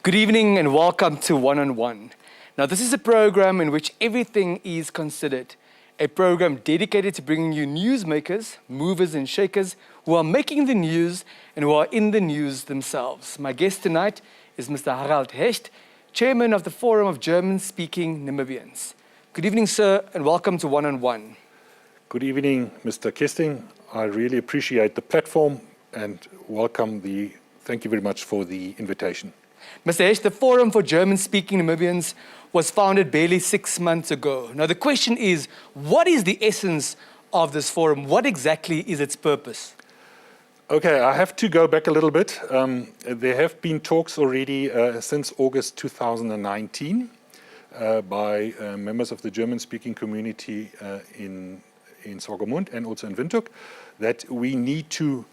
Good evening and welcome to One on One. Now, this is a program in which everything is considered. A program dedicated to bringing you newsmakers, movers and shakers who are making the news and who are in the news themselves. My guest tonight is Mr. Harald Hecht, Chairman of the Forum of German-Speaking Namibians. Good evening, sir, and welcome to One on One. Good evening, Mr. Kisting. I really appreciate the platform and thank you very much for the invitation. Mr. Hecht, the Forum for German-Speaking Namibians was founded barely 6 months ago. Now, the question is, what is the essence of this forum? What exactly is its purpose? Okay, I have to go back a little bit. There have been talks already since August 2019 by members of the German-speaking community in Swakopmund and also in Windhoek that we need to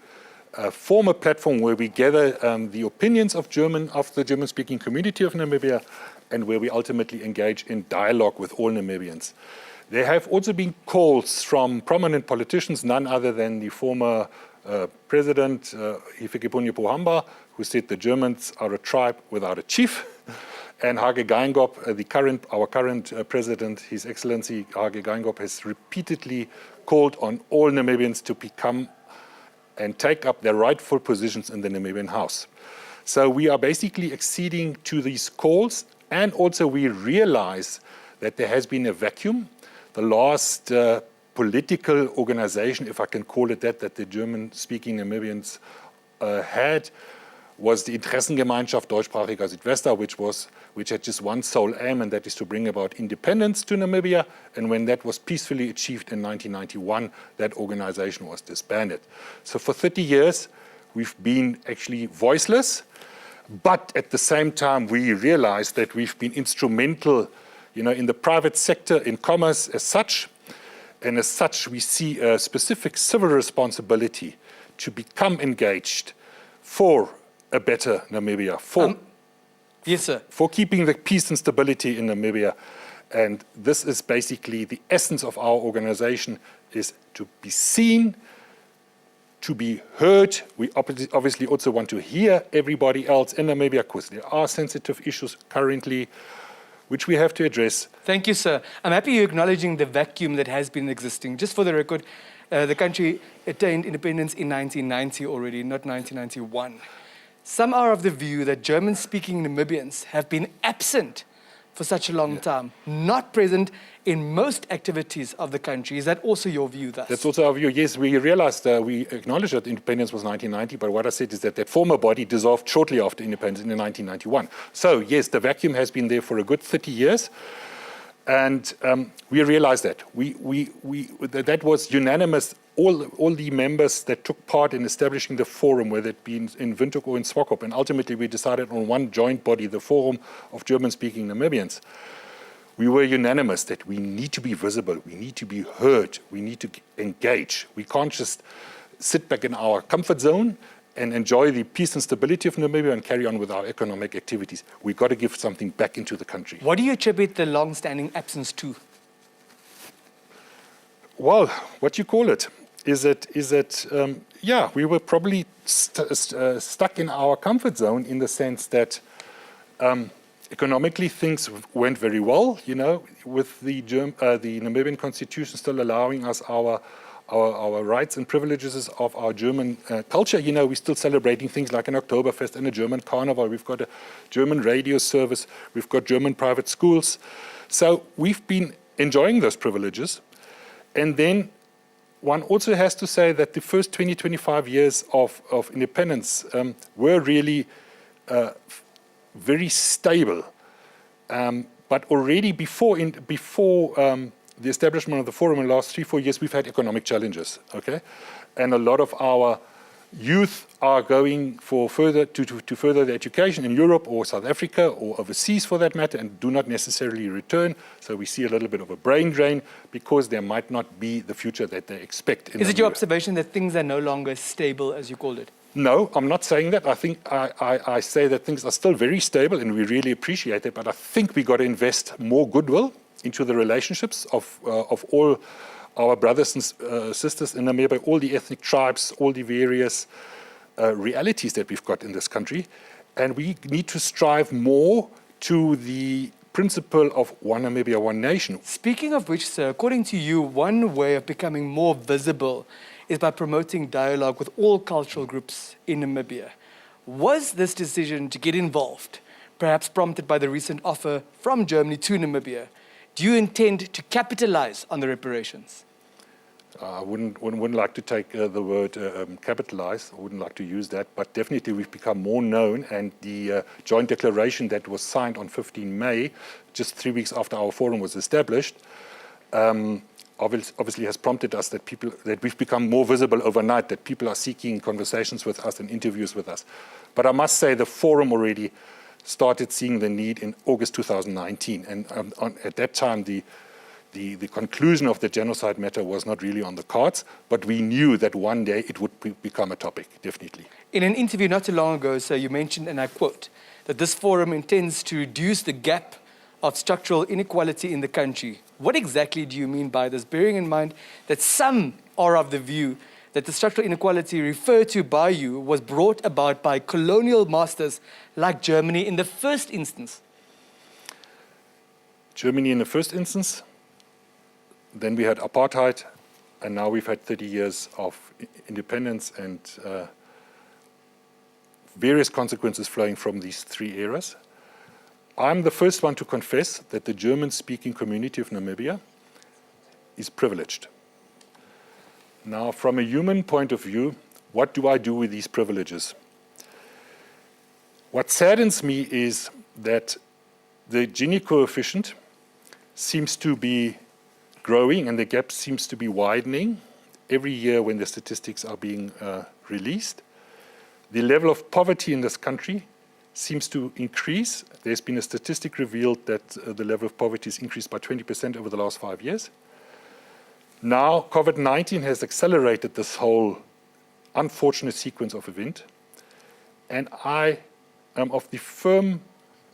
form a platform where we gather the opinions of the German-speaking community of Namibia and where we ultimately engage in dialogue with all Namibians. There have also been calls from prominent politicians, none other than the former President Hifikepunye Pohamba, who said the Germans are a tribe without a chief, and Hage Geingob, our current President, His Excellency Hage Geingob, has repeatedly called on all Namibians to become and take up their rightful positions in the Namibian House. So we are basically acceding to these calls, and also we realize that there has been a vacuum. The last political organization, if I can call it that the German-speaking Namibians had was the Interessengemeinschaft Deutschsprachiger Südwester, which had just one sole aim, and that is to bring about independence to Namibia. And when that was peacefully achieved in 1991, that organization was disbanded. So for 30 years, we've been actually voiceless, but at the same time, we realized that we've been instrumental, in the private sector, in commerce as such. And as such, we see a specific civil responsibility to become engaged for a better Namibia, yes, sir. For keeping the peace and stability in Namibia. And this is basically the essence of our organization, is to be seen, to be heard. We obviously also want to hear everybody else in Namibia, because there are sensitive issues currently which we have to address. Thank you, sir. I'm happy you're acknowledging the vacuum that has been existing. Just for the record, the country attained independence in 1990 already, not 1991. Some are of the view that German-speaking Namibians have been absent for such a long time, not present in most activities of the country. Is that also your view thus? That's also our view. Yes, we realized, we acknowledged that independence was 1990, but what I said is that former body dissolved shortly after independence in 1991. So yes, the vacuum has been there for a good 30 years. And we realized that. That was unanimous. All the members that took part in establishing the forum, whether it be in Windhoek or in Swakop, and ultimately we decided on one joint body, the Forum of German-speaking Namibians. We were unanimous that we need to be visible, we need to be heard, we need to engage. We can't just sit back in our comfort zone and enjoy the peace and stability of Namibia and carry on with our economic activities. We've got to give something back into the country. What do you attribute the long-standing absence to? Well, what you call it? Is that we were probably stuck in our comfort zone in the sense that economically things went very well, with the Namibian constitution still allowing us our rights and privileges of our German culture. We're still celebrating things like an Oktoberfest and a German carnival. We've got a German radio service. We've got German private schools. So we've been enjoying those privileges. And then one also has to say that the first 20-25 years of independence were really very stable. But already before the establishment of the forum in the last 3-4 years, we've had economic challenges, okay? And a lot of our youth are going for further their education in Europe or South Africa or overseas for that matter, and do not necessarily return. So we see a little bit of a brain drain because there might not be the future that they expect. Is it your observation that things are no longer stable, as you called it? No, I'm not saying that. I think I say that things are still very stable, and we really appreciate it. But I think we got to invest more goodwill into the relationships of all our brothers and sisters in Namibia, all the ethnic tribes, all the various realities that we've got in this country. And we need to strive more to the principle of one Namibia, one nation. Speaking of which, sir, according to you, one way of becoming more visible is by promoting dialogue with all cultural groups in Namibia. Was this decision to get involved perhaps prompted by the recent offer from Germany to Namibia? Do you intend to capitalize on the reparations? I wouldn't like to take the word capitalize. I wouldn't like to use that, but definitely we've become more known, and the joint declaration that was signed on 15 May, just 3 weeks after our forum was established, obviously has prompted us that we've become more visible overnight, that people are seeking conversations with us and interviews with us. But I must say the forum already started seeing the need in August 2019, and at that time the conclusion of the genocide matter was not really on the cards, but we knew that one day it would become a topic, definitely. In an interview not too long ago, sir, you mentioned, and I quote, that this forum intends to reduce the gap of structural inequality in the country. What exactly do you mean by this, bearing in mind that some are of the view that the structural inequality referred to by you was brought about by colonial masters like Germany in the first instance? Germany in the first instance? Then we had apartheid, and now we've had 30 years of independence and various consequences flowing from these three eras. I'm the first one to confess that the German-speaking community of Namibia is privileged. Now, from a human point of view, what do I do with these privileges? What saddens me is that the Gini coefficient seems to be growing and the gap seems to be widening every year when the statistics are being released. The level of poverty in this country seems to increase. There's been a statistic revealed that the level of poverty has increased by 20% over the last 5 years. Now, COVID-19 has accelerated this whole unfortunate sequence of events, and I am of the firm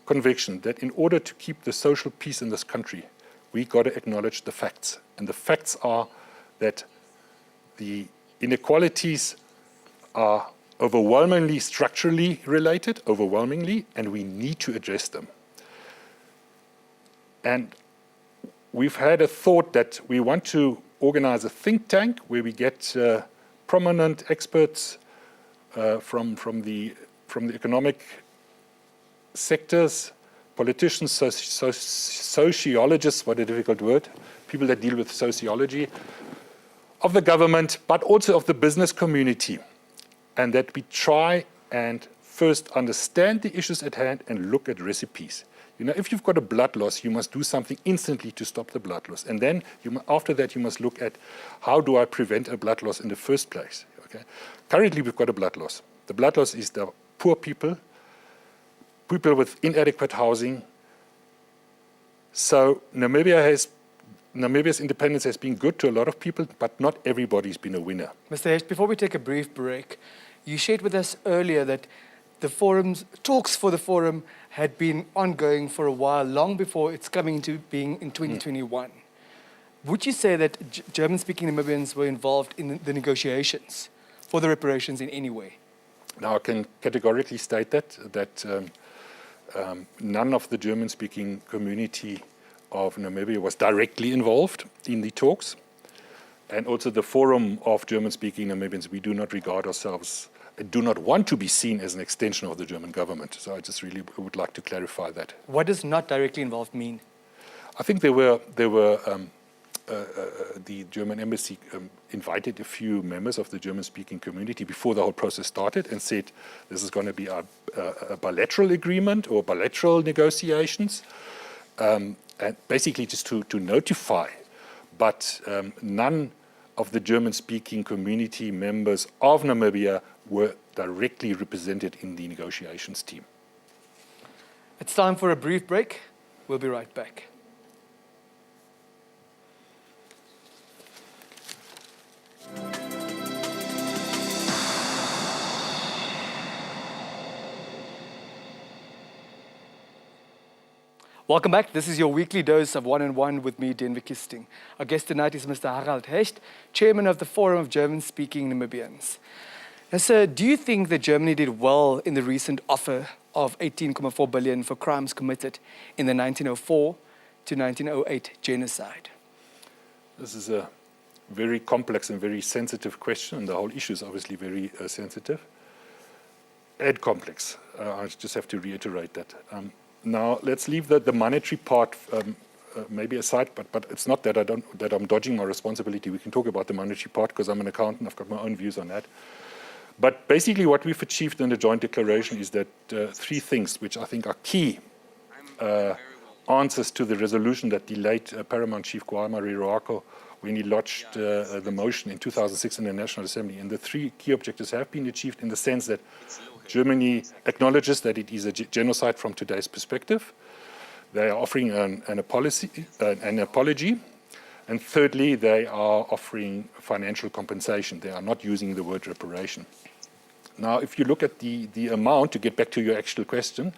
conviction that in order to keep the social peace in this country, we got to acknowledge the facts. And the facts are that the inequalities are overwhelmingly structurally related, and we need to address them. And we've had a thought that we want to organize a think tank where we get prominent experts from the economic sectors, politicians, sociologists, what a difficult word, people that deal with sociology, of the government, but also of the business community. And that we try and first understand the issues at hand and look at recipes. You know, if you've got a blood loss, you must do something instantly to stop the blood loss. And then after that, you must look at how do I prevent a blood loss in the first place. Okay? Currently, we've got a blood loss. The blood loss is the poor people, people with inadequate housing. So Namibia's independence has been good to a lot of people, but not everybody's been a winner. Mr. Hecht, before we take a brief break, you shared with us earlier that the talks for the forum had been ongoing for a while, long before it's coming into being in 2021. Would you say that German-speaking Namibians were involved in the negotiations for the reparations in any way? Now, I can categorically state that none of the German-speaking community of Namibia was directly involved in the talks. And also the Forum of German-speaking Namibians, we do not regard ourselves, do not want to be seen as an extension of the German government. So I just really would like to clarify that. What does not directly involved mean? I think the German embassy invited a few members of the German-speaking community before the whole process started and said this is going to be a bilateral agreement or bilateral negotiations, and basically just to notify. But none of the German-speaking community members of Namibia were directly represented in the negotiations team. It's time for a brief break. We'll be right back. Welcome back. This is your weekly dose of one-on-one with me, Denver Kisting. Our guest tonight is Mr. Harald Hecht, Chairman of the Forum of German-Speaking Namibians. Now, sir, do you think that Germany did well in the recent offer of 18.4 billion for crimes committed in the 1904 to 1908 genocide? This is a very complex and very sensitive question, and the whole issue is obviously very sensitive and complex. I just have to reiterate that. Now, let's leave the monetary part maybe aside, but it's not that I'm dodging my responsibility. We can talk about the monetary part because I'm an accountant. I've got my own views on that. But basically, what we've achieved in the joint declaration is that three things, which I think are key answers to the resolution that the late Paramount Chief Gwama Riroako, when he lodged the motion in 2006 in the National Assembly. And the three key objectives have been achieved in the sense that Germany acknowledges that it is a genocide from today's perspective. They are offering an apology. And thirdly, they are offering financial compensation. They are not using the word reparation. Now, if you look at the amount, to get back to your actual question,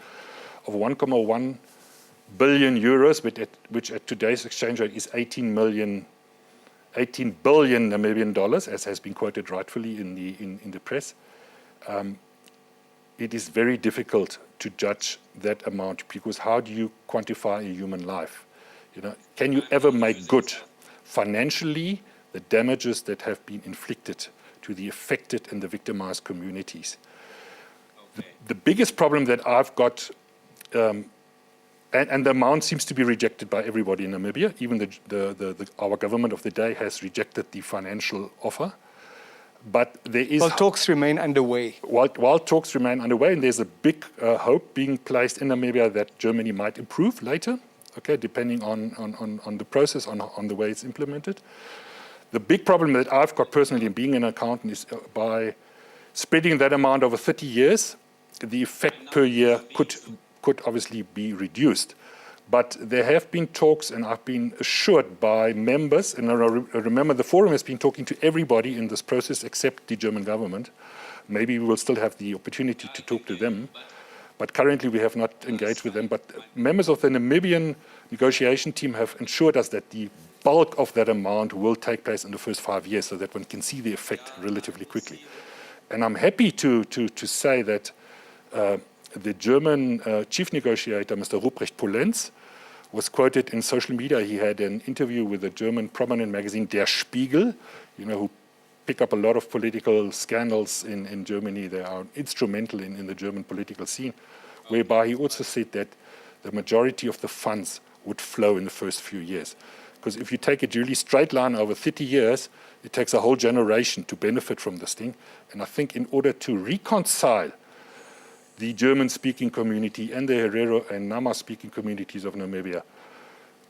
of 1.1 billion euros, which at today's exchange rate is 18 billion Namibian dollars, as has been quoted rightfully in the press, it is very difficult to judge that amount, because how do you quantify a human life? Can you ever make good financially the damages that have been inflicted to the affected and the victimized communities? The biggest problem that I've got, and the amount seems to be rejected by everybody in Namibia, even our government of the day has rejected the financial offer. But there is... While talks remain underway. While talks remain underway, and there's a big hope being placed in Namibia that Germany might improve later, okay, depending on the process, on the way it's implemented. The big problem that I've got personally in being an accountant is by spreading that amount over 30 years, the effect per year could obviously be reduced. But there have been talks, and I've been assured by members, and I remember the forum has been talking to everybody in this process except the German government. Maybe we will still have the opportunity to talk to them, but currently we have not engaged with them. But members of the Namibian negotiation team have assured us that the bulk of that amount will take place in the first 5 years, so that one can see the effect relatively quickly. And I'm happy to say that the German chief negotiator, Mr. Ruprecht Polenz, was quoted in social media. He had an interview with the German prominent magazine Der Spiegel, who pick up a lot of political scandals in Germany. They are instrumental in the German political scene, whereby he also said that the majority of the funds would flow in the first few years. Because if you take a really straight line over 30 years, it takes a whole generation to benefit from this thing. And I think in order to reconcile the German-speaking community and the Herero and Nama-speaking communities of Namibia,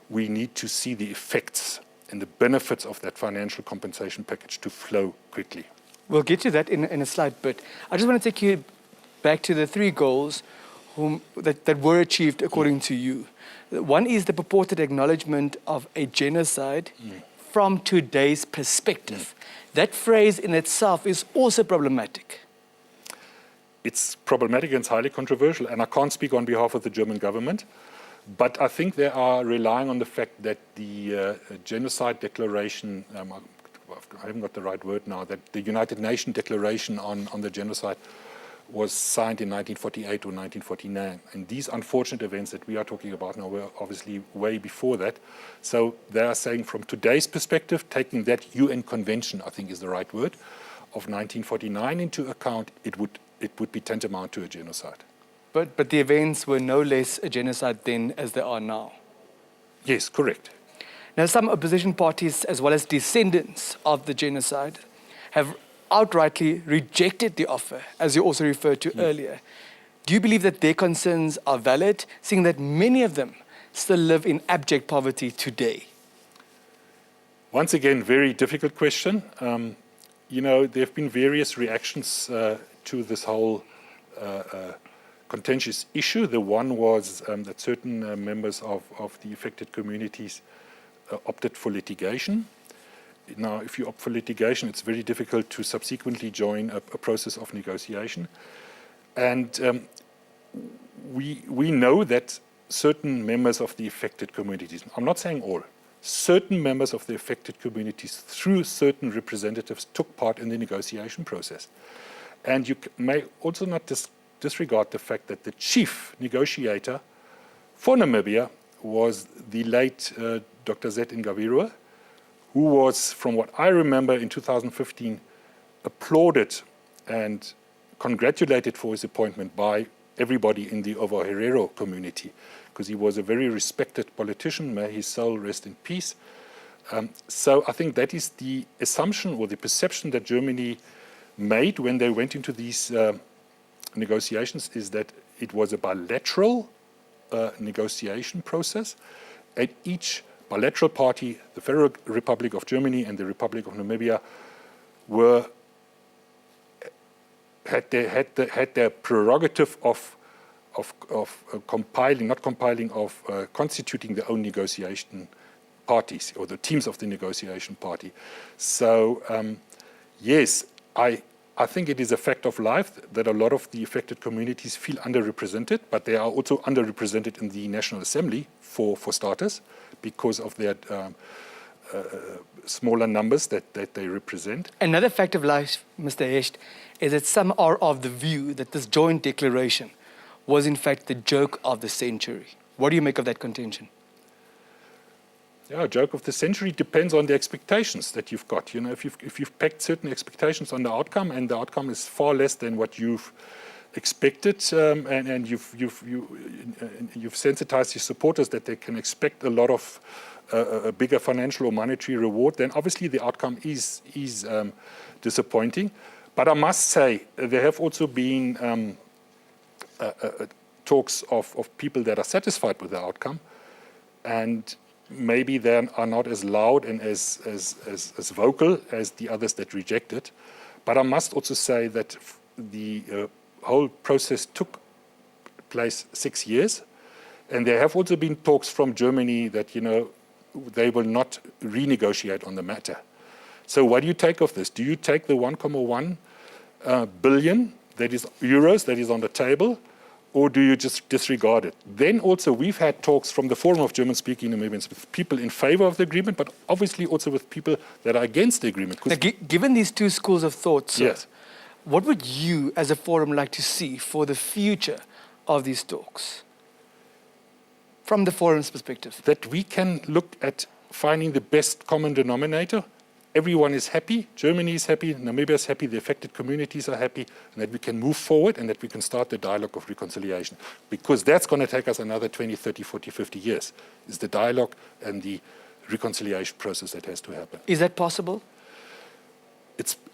we need to see the effects and the benefits of that financial compensation package to flow quickly. We'll get to that in a slight bit. I just want to take you back to the three goals that were achieved according to you. One is the purported acknowledgement of a genocide from today's perspective. That phrase in itself is also problematic. It's problematic and it's highly controversial, and I can't speak on behalf of the German government, but I think they are relying on the fact that the genocide declaration, I haven't got the right word now, that the United Nations declaration on the genocide was signed in 1948 or 1949. And these unfortunate events that we are talking about now were obviously way before that. So they are saying from today's perspective, taking that UN convention, I think is the right word, of 1949 into account, it would be tantamount to a genocide. But the events were no less a genocide then as they are now. Yes, correct. Now, some opposition parties, as well as descendants of the genocide, have outrightly rejected the offer, as you also referred to earlier. Do you believe that their concerns are valid, seeing that many of them still live in abject poverty today? Once again, very difficult question. There have been various reactions to this whole contentious issue. The one was that certain members of the affected communities opted for litigation. Now, if you opt for litigation, it's very difficult to subsequently join a process of negotiation. And we know that certain members of the affected communities, I'm not saying all, certain members of the affected communities through certain representatives took part in the negotiation process. And you may also not disregard the fact that the chief negotiator for Namibia was the late Dr. Z. Ngabirwa, who was, from what I remember in 2015, applauded and congratulated for his appointment by everybody in the Ovo Herero community, because he was a very respected politician. May his soul rest in peace. So I think that is the assumption or the perception that Germany made when they went into these negotiations, is that it was a bilateral negotiation process, and each bilateral party, the Federal Republic of Germany and the Republic of Namibia, had their prerogative of constituting their own negotiation parties, or the teams of the negotiation party. So yes, I think it is a fact of life that a lot of the affected communities feel underrepresented, but they are also underrepresented in the National Assembly, for starters, because of their smaller numbers that they represent. Another fact of life, Mr. Hecht, is that some are of the view that this joint declaration was in fact the joke of the century. What do you make of that contention? Yeah, joke of the century depends on the expectations that you've got. You know, if you've packed certain expectations on the outcome, and the outcome is far less than what you've expected, and you've sensitized your supporters that they can expect a lot of a bigger financial or monetary reward, then obviously the outcome is disappointing. But I must say, there have also been talks of people that are satisfied with the outcome, and maybe they are not as loud and as vocal as the others that reject it. But I must also say that the whole process took place 6 years, and there have also been talks from Germany that, you know, they will not renegotiate on the matter. So what do you take of this? Do you take the 1.1 billion euros that is on the table, or do you just disregard it? Then also we've had talks from the Forum of German-speaking Namibians with people in favor of the agreement, but obviously also with people that are against the agreement. Now, given these two schools of thought, sir, yes, what would you as a forum like to see for the future of these talks? From the forum's perspective. That we can look at finding the best common denominator. Everyone is happy, Germany is happy, Namibia is happy, the affected communities are happy, and that we can move forward and that we can start the dialogue of reconciliation. Because that's going to take us another 20, 30, 40, 50 years, is the dialogue and the reconciliation process that has to happen. Is that possible?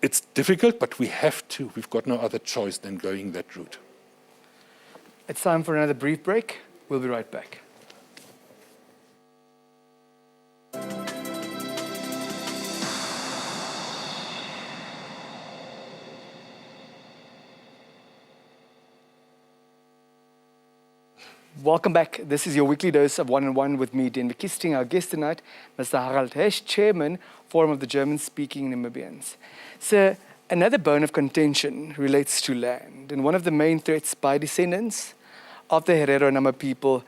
It's difficult, but we have to. We've got no other choice than going that route. It's time for another brief break. We'll be right back. Welcome back. This is your weekly dose of One-on-One with me, Den Bekisting. Our guest tonight, Mr. Harald Hecht, Chairman, Forum of the German-Speaking Namibians. So, another bone of contention relates to land. And one of the main threats by descendants of the Herero Nama people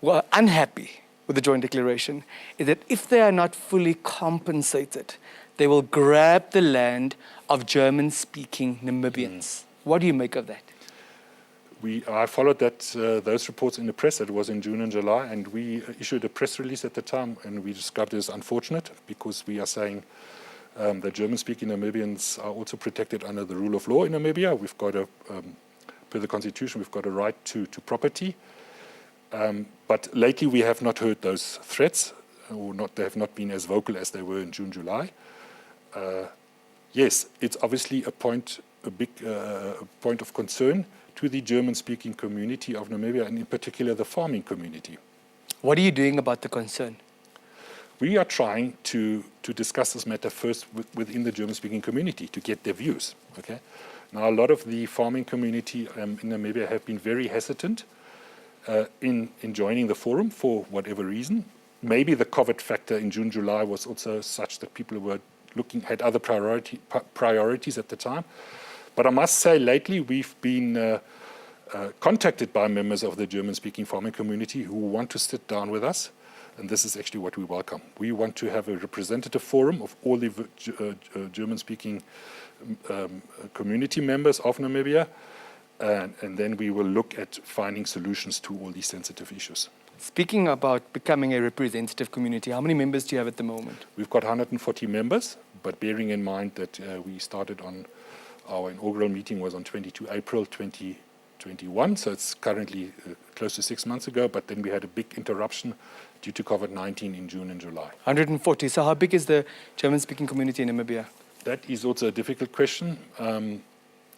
who are unhappy with the joint declaration is that if they are not fully compensated, they will grab the land of German-speaking Namibians. What do you make of that? I followed those reports in the press. It was in June and July, and we issued a press release at the time, and we described it as unfortunate because we are saying that German-speaking Namibians are also protected under the rule of law in Namibia. We've got per the Constitution, we've got a right to property. But lately, we have not heard those threats, or they have not been as vocal as they were in June, July. Yes, it's obviously a big point of concern to the German-speaking community of Namibia, and in particular the farming community. What are you doing about the concern? We are trying to discuss this matter first within the German-speaking community to get their views. Okay. Now, a lot of the farming community in Namibia have been very hesitant in joining the forum for whatever reason. Maybe the COVID factor in June, July was also such that people were had other priorities at the time. But I must say, lately we've been contacted by members of the German-speaking farming community who want to sit down with us, and this is actually what we welcome. We want to have a representative forum of all the German-speaking community members of Namibia, and then we will look at finding solutions to all these sensitive issues. Speaking about becoming a representative community, how many members do you have at the moment? We've got 140 members, but bearing in mind that we started on our inaugural meeting was on 22 April 2021, so it's currently close to 6 months ago, but then we had a big interruption due to COVID-19 in June and July. 140. So how big is the German-speaking community in Namibia? That is also a difficult question,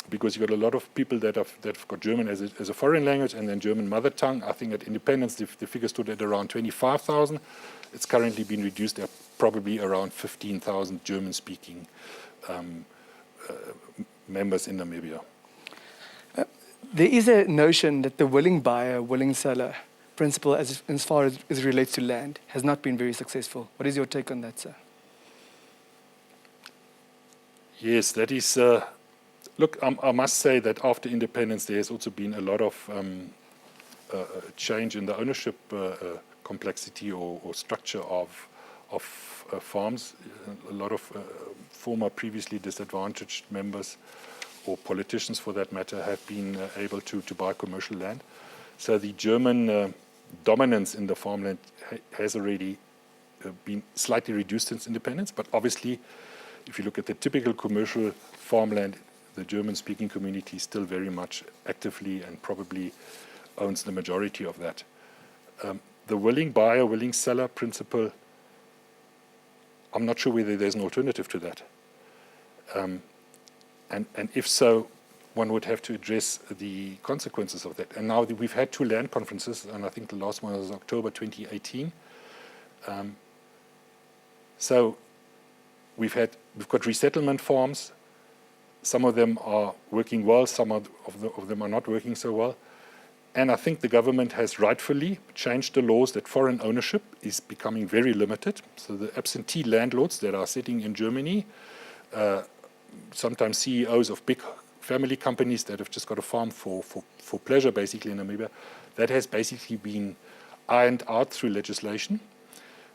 because you've got a lot of people that have got German as a foreign language and then German mother tongue. I think at independence the figure stood at around 25,000. It's currently been reduced to probably around 15,000 German-speaking members in Namibia. There is a notion that the willing buyer, willing seller principle as far as it relates to land has not been very successful. What is your take on that, sir? Yes, that is... Look, I must say that after independence, there has also been a lot of change in the ownership complexity or structure of farms. A lot of former previously disadvantaged members or politicians, for that matter, have been able to buy commercial land. So the German dominance in the farmland has already been slightly reduced since independence. But obviously, if you look at the typical commercial farmland, the German-speaking community still very much actively and probably owns the majority of that. The willing buyer, willing seller principle, I'm not sure whether there's an alternative to that. And if so, one would have to address the consequences of that. And now we've had 2 land conferences, and I think the last one was October 2018. So we've got resettlement farms. Some of them are working well, some of them are not working so well. And I think the government has rightfully changed the laws that foreign ownership is becoming very limited. So the absentee landlords that are sitting in Germany, sometimes CEOs of big family companies that have just got a farm for pleasure, basically, in Namibia, that has basically been ironed out through legislation.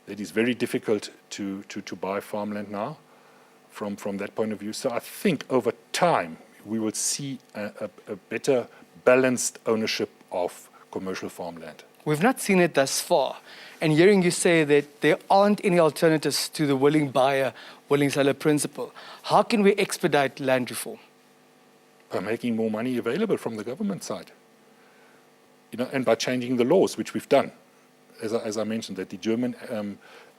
That is very difficult to buy farmland now. From that point of view. So I think over time we will see a better balanced ownership of commercial farmland. We've not seen it thus far. And hearing you say that there aren't any alternatives to the willing buyer, willing seller principle, how can we expedite land reform? By making more money available from the government side. And by changing the laws, which we've done. As I mentioned, that the German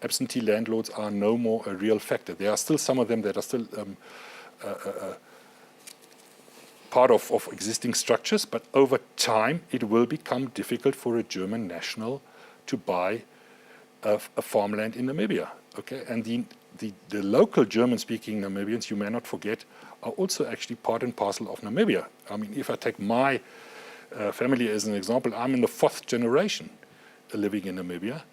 absentee landlords are no more a real factor. There are still some of them that are still part of existing structures, but over time it will become difficult for a German national to buy a farmland in Namibia. Okay, and the local German-speaking Namibians, you may not forget, are also actually part and parcel of Namibia. I mean, if I take my family as an example, I'm in the 4th generation living in Namibia,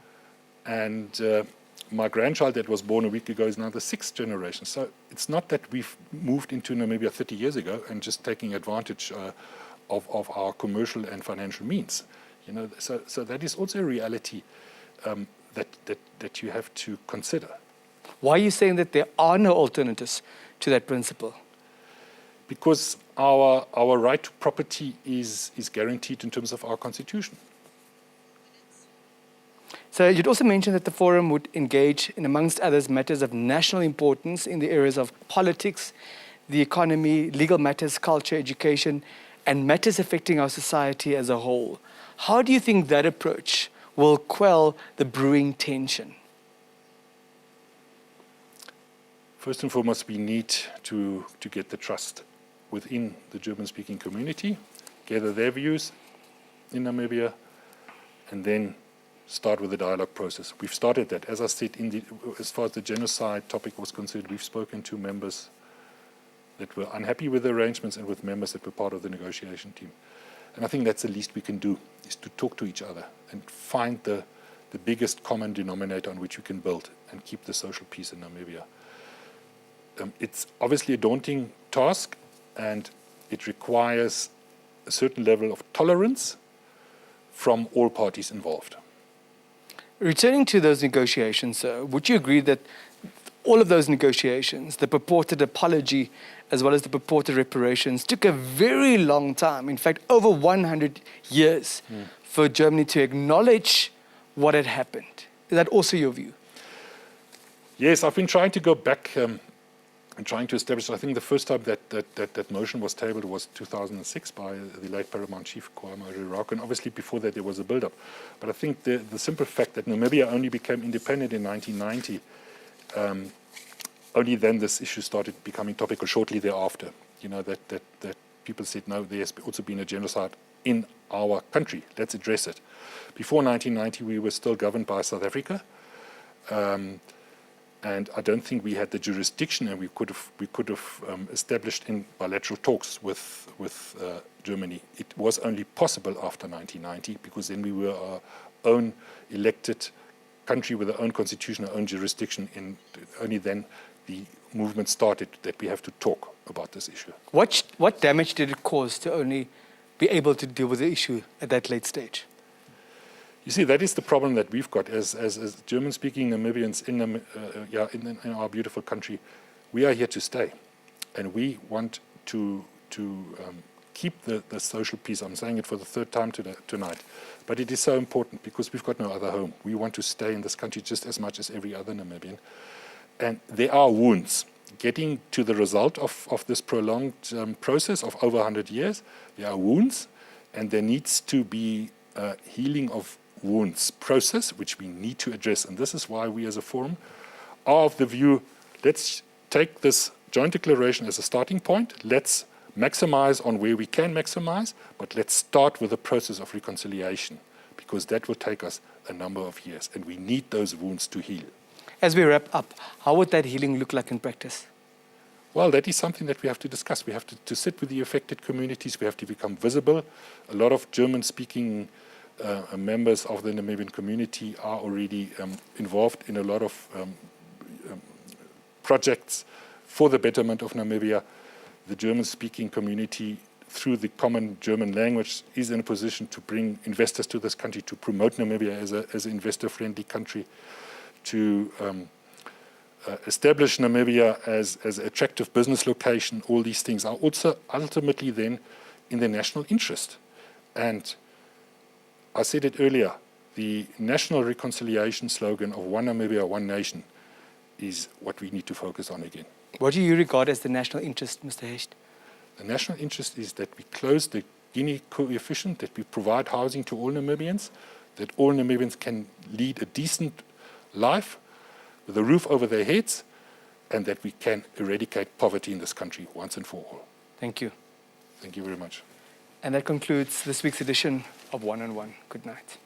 and my grandchild that was born a week ago is now the 6th generation. So it's not that we've moved into Namibia 30 years ago and just taking advantage of our commercial and financial means. So that is also a reality that you have to consider. Why are you saying that there are no alternatives to that principle? Because our right to property is guaranteed in terms of our constitution. So you'd also mentioned that the forum would engage in, amongst others, matters of national importance in the areas of politics, the economy, legal matters, culture, education, and matters affecting our society as a whole. How do you think that approach will quell the brewing tension? First and foremost, we need to get the trust within the German-speaking community, gather their views in Namibia, and then start with the dialogue process. We've started that. As I said, as far as the genocide topic was concerned, we've spoken to members that were unhappy with the arrangements and with members that were part of the negotiation team. And I think that's the least we can do, is to talk to each other and find the biggest common denominator on which we can build and keep the social peace in Namibia. It's obviously a daunting task, and it requires a certain level of tolerance from all parties involved. Returning to those negotiations, would you agree that all of those negotiations, the purported apology as well as the purported reparations, took a very long time, in fact, over 100 years, for Germany to acknowledge what had happened. Is that also your view? Yes, I've been trying to go back and trying to establish. I think the first time that motion was tabled was 2006 by the late Paramount Chief Kwame Ruraka, and obviously before that there was a build-up. But I think the simple fact that Namibia only became independent in 1990, only then this issue started becoming topical shortly thereafter. You know, that people said, no, there's also been a genocide in our country, let's address it. Before 1990, we were still governed by South Africa. And I don't think we had the jurisdiction, and we could have established in bilateral talks with Germany. It was only possible after 1990 because then we were our own elected country with our own constitution, our own jurisdiction. And only then the movement started that we have to talk about this issue. What damage did it cause to only be able to deal with the issue at that late stage? You see, that is the problem that we've got as German-speaking Namibians in our beautiful country. We are here to stay, and we want to keep the social peace. I'm saying it for the third time tonight, but it is so important because we've got no other home. We want to stay in this country just as much as every other Namibian, and there are wounds. Getting to the result of this prolonged process of over 100 years, there are wounds, and there needs to be healing of wounds process, which we need to address. And this is why we as a forum are of the view, let's take this joint declaration as a starting point. Let's maximize on where we can maximize, but let's start with the process of reconciliation, because that will take us a number of years, and we need those wounds to heal. As we wrap up, how would that healing look like in practice? Well, that is something that we have to discuss. We have to sit with the affected communities. We have to become visible. A lot of German-speaking members of the Namibian community are already involved in a lot of projects for the betterment of Namibia. The German-speaking community, through the common German language, is in a position to bring investors to this country, to promote Namibia as an investor-friendly country, to establish Namibia as an attractive business location. All these things are also ultimately then in the national interest. And I said it earlier, the national reconciliation slogan of One Namibia, One Nation is what we need to focus on again. What do you regard as the national interest, Mr. Hecht? The national interest is that we close the Gini coefficient, that we provide housing to all Namibians, that all Namibians can lead a decent life with a roof over their heads, and that we can eradicate poverty in this country once and for all. Thank you. Thank you very much. And that concludes this week's edition of One on One. Good night.